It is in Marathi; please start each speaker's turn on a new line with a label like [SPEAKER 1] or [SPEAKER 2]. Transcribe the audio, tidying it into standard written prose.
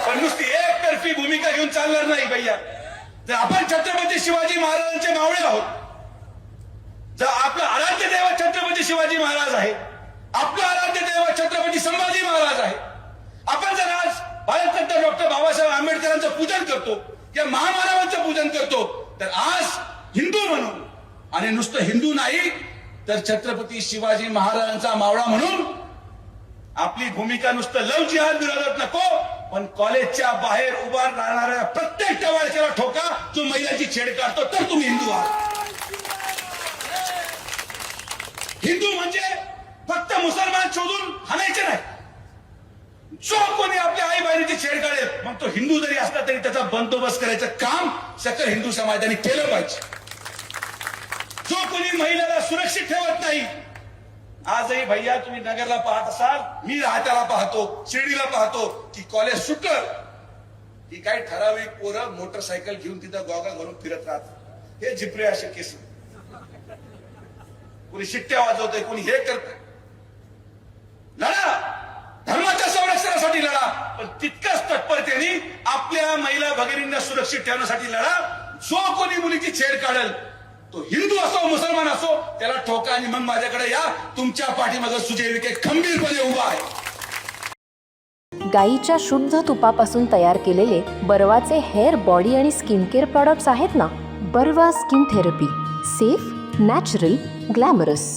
[SPEAKER 1] पण नुसती एकतर्फी भूमिका घेऊन चालणार नाही भैया. जर आपण छत्रपती शिवाजी महाराजांचे मावळे आहोत, जर आपलं आराध्य दैवत छत्रपती शिवाजी महाराज आहे, आपलं आराध्य दैवत छत्रपती संभाजी महाराज आहे, आपण जर आज भारतरत्न डॉक्टर बाबासाहेब आंबेडकरांचं पूजन करतो या महामानवांचं पूजन करतो, तर आज हिंदू म्हणून आणि नुसतं हिंदू नाही तर छत्रपती शिवाजी महाराजांचा मावळा म्हणून आपली भूमिका नुसतं लव जिहाद विरोधात नको, पण कॉलेजच्या बाहेर उभा राहणाऱ्या प्रत्येक टवाळक्याला ठोका जो महिलांची छेड काढतो, तर तुम्ही हिंदू आहात. हिंदू म्हणजे फक्त मुसलमान शोधून हाणायचे नाही. जो कोणी आपल्या आई बहिणीची छेड काढेल मग तो हिंदू जरी असला तरी त्याचा बंदोबस्त करायचं काम सकल हिंदू समाजाने केलं पाहिजे. जो कोणी महिलेला सुरक्षित ठेवत नाही, आजही भैया तुम्ही नगरला पाहत असाल, मी राहत्याला पाहतो, शिर्डीला पाहतो की कॉलेज सुटलं की काही ठराविक पोरं मोटरसायकल घेऊन तिथं गॉगल घालून फिरत राहतात. हे जिपरे असे केस, कोणी शिट्ट्या वाजवतंय, कोणी हे करतंय. लढा, धर्माच्या संरक्षणासाठी लढा, पण तितक्याच तत्परतेने आपल्या महिला भगिनींना सुरक्षित ठेवण्यासाठी लढा. जो कोणी मुलीची छेड काढेल तो हिंदू असो मुसलमान असो त्याला ठोका आणि मग माझ्याकडे या. तुमच्या पाठीमागे सुजय विखे खंबीरपणे उभा आहे.
[SPEAKER 2] गाईच्या शुद्ध तुपापासून तयार केलेले बर्वाचे हेअर, बॉडी आणि स्किन केअर प्रॉडक्ट्स आहेत ना. Barwa skin therapy, safe, natural, glamorous.